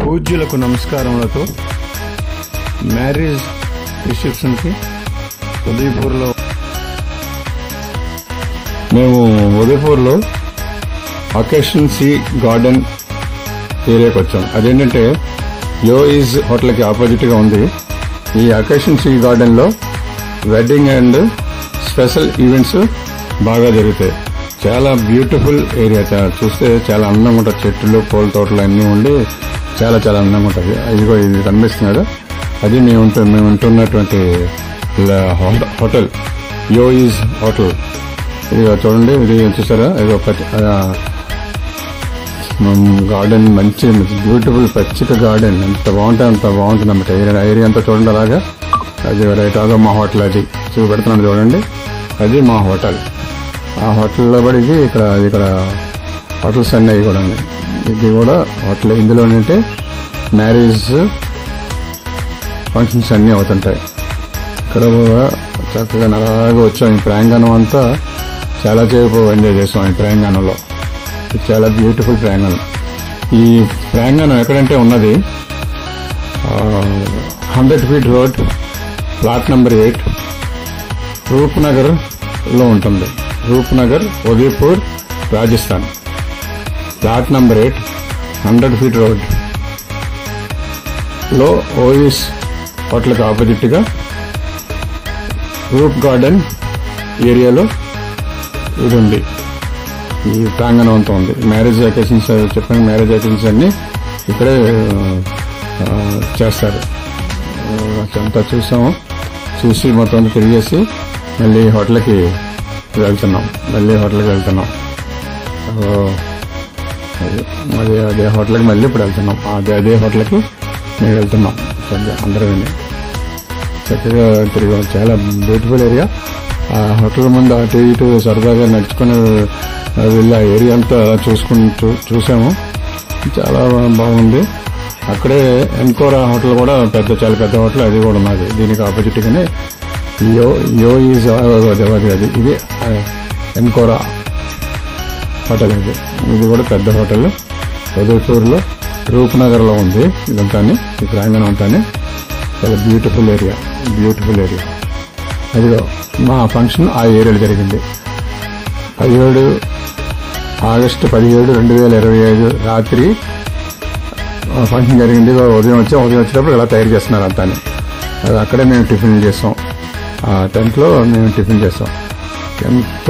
పూజ్యులకు నమస్కారములతో marriage రిసెప్షన్కి ఉదయపూర్లో మేము ఉదయపూర్లో occasion C garden ఏరియాకి వచ్చాం. అదేంటంటే యో ఈజ్ హోటల్కి ఆపోజిట్గా ఉంది. ఈ అకేషన్ సి గార్డెన్లో వెడ్డింగ్ అండ్ స్పెషల్ ఈవెంట్స్ బాగా జరుగుతాయి. చాలా బ్యూటిఫుల్ ఏరియా, చూస్తే చాలా అందంగా ఉంటుంది. చెట్లు, పూల తోటలు అన్నీ ఉండి చాలా చాలా అందంగా ఉంటుంది. ఇదిగో ఇది కనిపిస్తున్నారు, అది మేము ఉంటున్నటువంటి హోటల్ యో ఈజ్ హోటల్. ఇది చూడండి, ఇది చూసారా, ఇది గార్డెన్ మంచి బ్యూటిఫుల్ పచ్చిక గార్డెన్. ఎంత బాగుంటుంది అంత బాగుంటుంది అన్నమాట. ఏరియా అంతా చూడండి అలాగా. అది రైట్, అదో మా హోటల్, అది చూపెడుతున్నాను చూడండి, అది మా హోటల్. ఆ హోటల్లో కూడా ఇక్కడ హోటల్స్ అన్నీ కూడా ఉన్నాయి. ఇది కూడా హోటల్. ఇందులో ఏంటంటే మ్యారేజ్ ఫంక్షన్స్ అన్నీ అవుతుంటాయి. ఇక్కడ చక్కగా అలాగే వచ్చాం. ఈ ప్రాంగణం అంతా చాలా సేపు ఎంజాయ్ చేస్తాం. ఈ ప్రాంగణంలో చాలా బ్యూటిఫుల్ ప్రాంగణం. ఈ ప్రాంగణం ఎక్కడంటే ఉన్నది 100 feet road, plot number 8, Rupnagar లో ఉంటుంది. Rupnagar, Udaipur, Rajasthan. Plot number 8, 100 feet road లో ఓయిస్ హోటల్కి ఆపోజిట్ గా రూప్ గార్డెన్ ఏరియాలో ఇది ఉంది. ఈ ప్రాంగణం అంతా ఉంది. మ్యారేజ్ అకేషన్స్ చెప్పాను, మ్యారేజ్ అకేషన్స్ అన్ని ఇక్కడే చేస్తారు. అంతా చూసాము. చూసి మొత్తం అంతా తిరిగేసి మళ్ళీ హోటల్కి వెళ్తున్నాం. అదే హోటల్కి మళ్ళీ ఇప్పుడు వెళ్తున్నాం. అదే హోటల్కి మేము వెళ్తున్నాం. అందరూ చక్కగా తిరిగాం. చాలా బ్యూటిఫుల్ ఏరియా. ఆ హోటల్ ముందు అటు ఇటు సరదాగా నడుచుకుని వెళ్ళి ఆ ఏరియా అంతా చూసాము. చాలా బాగుంది. అక్కడే ఎన్కోరా హోటల్ కూడా చాలా పెద్ద హోటల్, అది కూడా ఉన్నది. దీనికి ఆపోజిట్ గానే యో ఈజ్ అది ఇది ఎన్కోరా హోటల్. ఇది కూడా పెద్ద హోటల్. ఉదయపూర్లో రూప్నగర్లో ఉంది. ఇదంతా ఈ ప్రాంగణం అంతా చాలా బ్యూటిఫుల్ ఏరియా. అదిగో మా ఫంక్షన్ ఆ ఏరియాలో జరిగింది. 17 ఆగస్టు 17, 2025 రాత్రి ఫంక్షన్ జరిగింది. ఉదయం వచ్చేటప్పుడు ఇలా తయారు చేస్తున్నారు అంతా. అది అక్కడే మేము టిఫిన్ చేస్తాం. ఆ టెంట్లో మేము టిఫిన్ చేస్తాం. ఎంత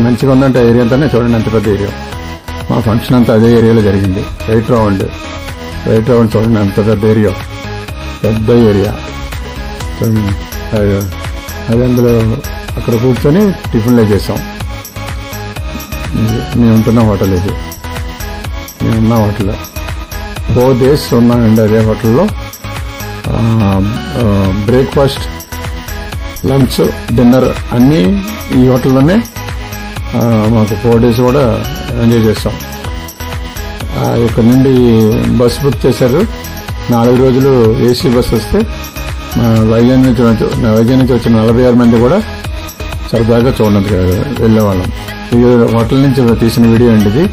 మంచిగా ఉందంటే ఏరియా అంతానే చూడండి, ఎంత పెద్ద ఏరియా. మా ఫంక్షన్ అంతా అదే ఏరియాలో జరిగింది. రైట్ రౌండ్ చూడండి, అంత పెద్ద ఏరియా. అది అందులో అక్కడ కూర్చొని టిఫిన్లే చేసాం. మేము ఉంటున్న హోటల్ ఇది. మేమున్న హోటల్లో 4 days ఉన్నామండి. అదే హోటల్లో బ్రేక్ఫాస్ట్, లంచ్, డిన్నర్ అన్నీ ఈ హోటల్లోనే మాకు 4 days కూడా ఎంజాయ్ చేస్తాం. ఇక్కడ నుండి బస్ బుక్ చేశారు. 4 రోజులు ఏసీ బస్ వస్తే వైజాగ్ నుంచి వచ్చిన 46 మంది కూడా సరదాగా చూడండి వెళ్ళేవాళ్ళం. ఇది హోటల్ నుంచి తీసిన వీడియో అండి ఇది.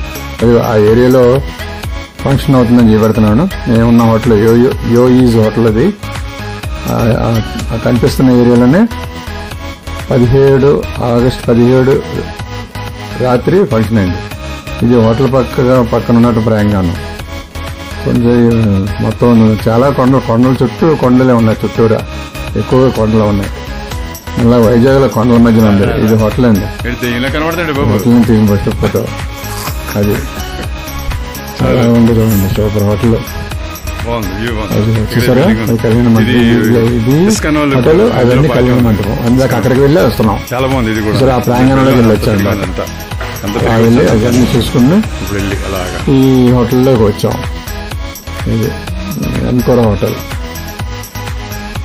అది ఆ ఏరియాలో ఫంక్షన్ అవుతుందని చెప్పబడుతున్నాను. మేమున్న హోటల్ యో ఈజ్ హోటల్. అది కనిపిస్తున్న ఏరియాలోనే 17 ఆగస్టు 17 రాత్రి ఫంక్షన్ అయింది. ఇది హోటల్ పక్కన ఉన్నట్టు ప్రాంగణం. కొంచెం మొత్తం చాలా కొండల చుట్టూ కొండలే ఉన్నాయి. చుట్టూరా ఎక్కువగా కొండలు ఉన్నాయి. మళ్ళీ వైజాగ్ లో కొండల మధ్యన ఉంది. ఇది హోటల్ అండి. హోటల్ నుంచి ఫస్ట్ ఫోటో అది చాలా ఉంది. చూడండి, సూపర్ హోటల్. అది చూసారా, కళ్యాణ మంటపం. ఇది హోటల్, అవన్నీ కళ్యాణ మంటపం. అందుకే అక్కడికి వెళ్ళి వస్తున్నాం. చాలా బాగుంది. సరే, ఆ ప్రాంగణంలోకి వెళ్ళి వచ్చాను. వెళ్ళి అవన్నీ చూసుకుని ఈ హోటల్లోకి వచ్చాం. ఇది ఎన్కోరా హోటల్.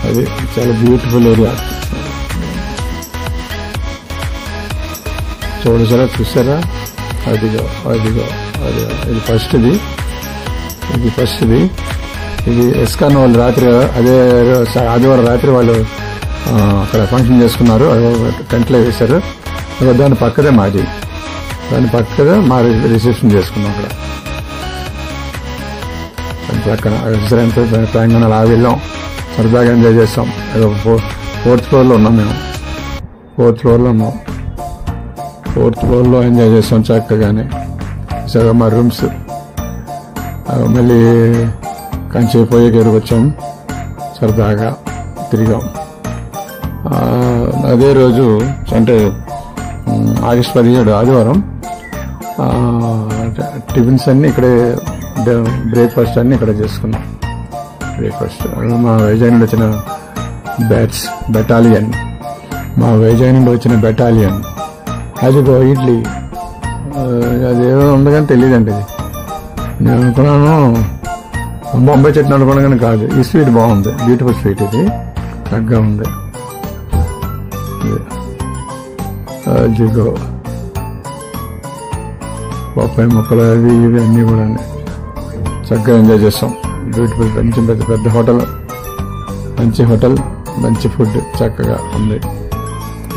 అది చాలా బ్యూటిఫుల్ ఏరియా. చూసారా, అదిగో ఇది ఫస్ట్ది. ఇది ఎస్కాన్ వాళ్ళు రాత్రి, అదే ఆదివారం రాత్రి వాళ్ళు అక్కడ ఫంక్షన్ చేసుకున్నారు. టెంట్లో వేశారు. దాని పక్కదే మాది. దాని పక్కగా మా రిసెప్షన్ చేసుకున్నాం అక్కడ. పక్కన విశ్రాంతి ప్రాంగణం అలా వెళ్ళాం, సరదాగా ఎంజాయ్ చేస్తాం. 4th ఫ్లోర్లో ఉన్నాం మేము. 4th ఫ్లోర్లో ఉన్నాం. 4th ఫ్లోర్లో ఎంజాయ్ చేస్తాం చక్కగానే. సరే మా రూమ్స్ మళ్ళీ కంచిపోయే గేరుకు వచ్చాం, సరదాగా తిరిగాం. అదే రోజు అంటే ఆగస్టు 17 ఆదివారం టిఫిన్స్ అన్నీ ఇక్కడే, బ్రేక్ఫాస్ట్ అన్నీ ఇక్కడ చేసుకున్నాం. బ్రేక్ఫాస్ట్ మా వైజాగ్ నుండి వచ్చిన బెటాలియన్ అదిగో ఇడ్లీ, అదేదో ఉంది కానీ తెలియదండి. ఇది నేను అనుకున్నాను బొంబాయి చట్నీ అనుకున్నా కానీ కాదు. ఈ స్వీట్ బాగుంది, బ్యూటిఫుల్ స్వీట్, ఇది చక్కగా ఉంది. అదిగో బొప్పాయి మొక్కలు అవి ఇవి అన్నీ కూడా చక్కగా ఎంజాయ్ చేస్తాం. బ్యూటిఫుల్ మంచి పెద్ద హోటల్, మంచి ఫుడ్ చక్కగా ఉంది.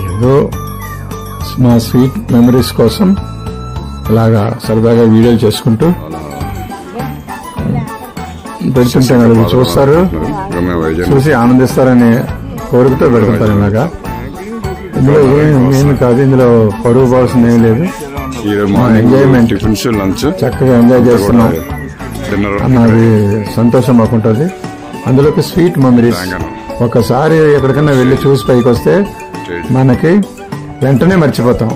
ఏదో మా స్వీట్ మెమరీస్ కోసం ఇలాగా సరదాగా వీడియోలు చేసుకుంటూ పెడుతుంటాం కదా, చూస్తారు, చూసి ఆనందిస్తారని కోరికతో పెడుతుంటారు. ఇలాగా ఇందులో ఏమి కాదు, ఇందులో పరువు పోవాల్సింది ఏం లేదు. ఎంజాయ్మెంట్, చక్కగా ఎంజాయ్ చేస్తున్నాం అన్నది సంతోషం మాకుంటుంది. అందులోకి స్వీట్ మెమరీస్. ఒకసారి ఎక్కడికన్నా వెళ్ళి చూసి పైకి వస్తే మనకి వెంటనే మర్చిపోతాం.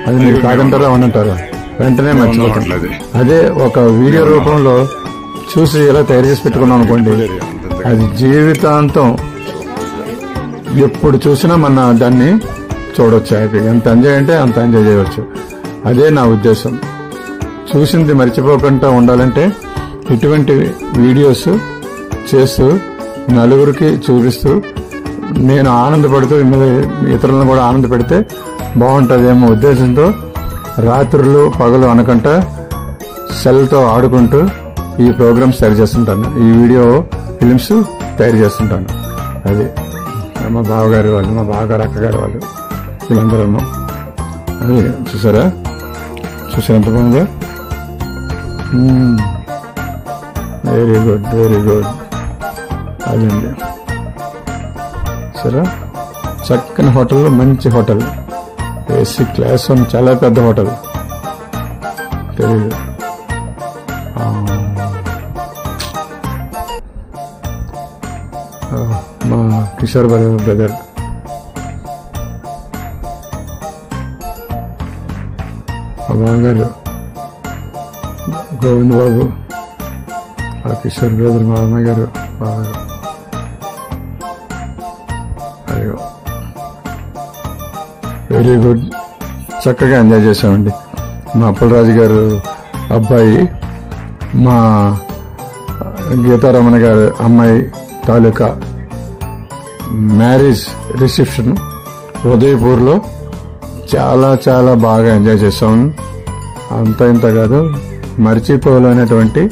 అది మీరు కాదంటారా అవునంటారా, వెంటనే మర్చిపోతాం. అదే ఒక వీడియో రూపంలో చూసి ఎలా తయారు చేసి పెట్టుకున్నాం అనుకోండి, అది జీవితాంతం ఎప్పుడు చూసినా మన దాన్ని చూడవచ్చు. హ్యాపీగా ఎంత ఎంజాయ్ అంటే అంత ఎంజాయ్ చేయవచ్చు. అదే నా ఉద్దేశం. చూసింది మర్చిపోకుండా ఉండాలంటే ఇటువంటి వీడియోస్ చేస్తూ నలుగురికి చూపిస్తూ నేను ఆనందపడుతూ ఇతరులను కూడా ఆనందపెడితే బాగుంటుందేమో ఉద్దేశంతో రాత్రులు పగలు అనకుండా సెల్తో ఆడుకుంటూ ఈ ప్రోగ్రామ్స్ తయారు చేస్తుంటాను, ఈ వీడియో ఫిలిమ్స్ తయారు చేస్తుంటాను. అది మా బావగారి వాళ్ళు, మా బావగారు అక్కగారి వాళ్ళు, వీళ్ళందరూ అది చూసారా ఎంత బాగుందో. Very good. అదండి సరే, చక్కని హోటల్, మంచి హోటల్, ఏసీ క్లాస్ వన్, చాలా పెద్ద హోటల్. తెలీదు మా కిషోర్ బ్రదర్ మా బావగారు గోవింద్ బాబు, ఆ కిషోర్ బ్రదర్ మా అమ్మాయి గారు బావగారు. అయ్యో వెరీ గుడ్, చక్కగా ఎంజాయ్ చేసామండి. మా అప్పలరాజు గారు అబ్బాయి, మా గీతారమణ గారు అమ్మాయి తాలూకా మ్యారేజ్ రిసెప్షన్ ఉదయపూర్లో చాలా బాగా ఎంజాయ్ చేసాము. అంత ఇంత కాదు, మర్చిపోలేనటువంటి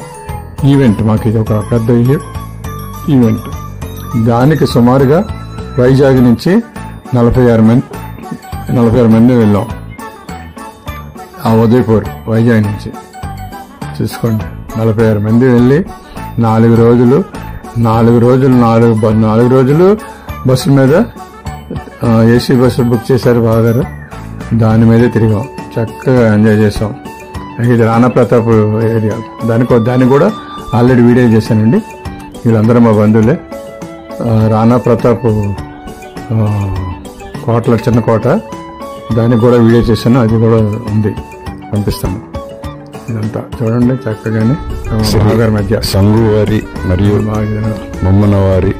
ఈవెంట్. మాకు ఇది ఒక పెద్ద ఈవెంట్. దానికి సుమారుగా వైజాగ్ నుంచి 46 మంది వెళ్ళాం. ఆ ఉదయపూర్ వైజాగ్ నుంచి చూసుకోండి, 46 మంది వెళ్ళి 4 రోజులు బస్సు మీద, ఏసీ బస్సు బుక్ చేశారు బాగారు, దాని మీదే తిరిగాం. చక్కగా ఎంజాయ్ చేసాం. ఇది రాణా ప్రతాప్ ఏరియా. దాన్ని కూడా ఆల్రెడీ వీడియో చేశానండి. వీళ్ళందరూ మా బంధువులే. రాణా ప్రతాప్ కోటలో చిన్న కోట, దానికి కూడా వీడియో చేశాను, అది కూడా ఉంది, పంపిస్తాను. ఇదంతా చూడండి చక్కగానే బాగారి మధ్య సంగువారి మరియు బొమ్మన వారి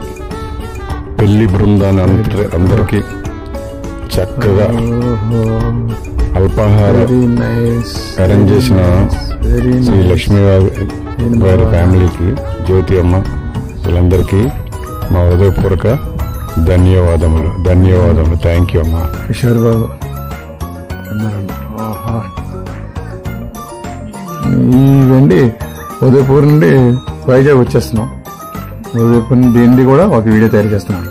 పెళ్లి బృందాన్ని అందరికీ చక్కగా అల్పాహారం అరేంజ్ చేసిన శ్రీ లక్ష్మీ గారి ఫ్యామిలీకి, జ్యోతి అమ్మ, వీళ్ళందరికీ మా హృదయపూర్వక ధన్యవాదములు. థ్యాంక్ యూ అమ్మా. కిషోర్ బాబు ఇవండి. ఉదయపూర్ నుండి వైజాగ్ వచ్చేస్తున్నాం. ఉదయపూర్ నుండి దీన్ని కూడా ఒక వీడియో తయారు చేస్తున్నాను.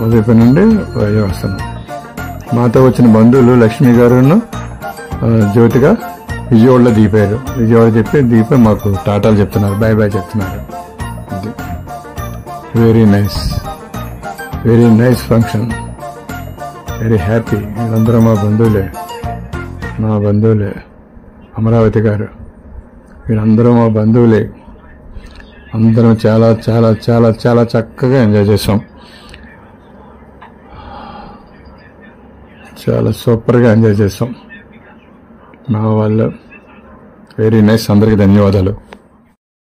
ఉదయపూర్ నుండి వైజాగ్ వస్తున్నాం. మాతో వచ్చిన బంధువులు లక్ష్మీ గారును జ్యోతిగా విజయవాడలో దిగిపోయారు. విజయవాడ దిగిపోయి మాకు టాటాలు చెప్తున్నారు, బాయ్ బాయ్ చెప్తున్నారు. Very nice, very nice function, very happy. వీళ్ళందరూ మా బంధువులే. అమరావతి గారు వీళ్ళందరూ మా బంధువులే. అందరం చాలా చాలా చాలా చాలా చక్కగా ఎంజాయ్ చేసాం. చాలా సూపర్గా ఎంజాయ్ చేసాం. మా వాళ్ళు వెరీ నైస్. అందరికీ ధన్యవాదాలు.